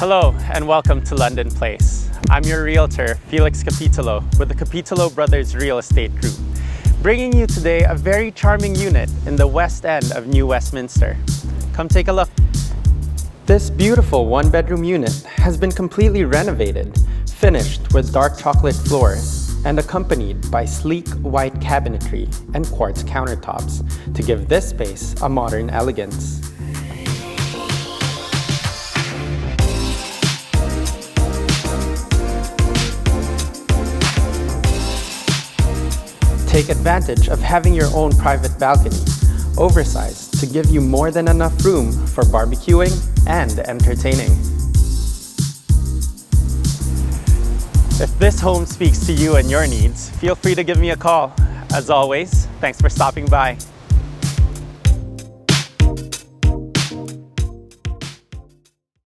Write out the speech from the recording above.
Hello and welcome to London Place. I'm your realtor, Felix Capitulo, with the Capitulo Brothers Real Estate Group, bringing you today a very charming unit in the west end of New Westminster. Come take a look. This beautiful one-bedroom unit has been completely renovated, finished with dark chocolate floors, and accompanied by sleek white cabinetry and quartz countertops to give this space a modern elegance. Take advantage of having your own private balcony, oversized to give you more than enough room for barbecuing and entertaining. If this home speaks to you and your needs, feel free to give me a call. As always, thanks for stopping by.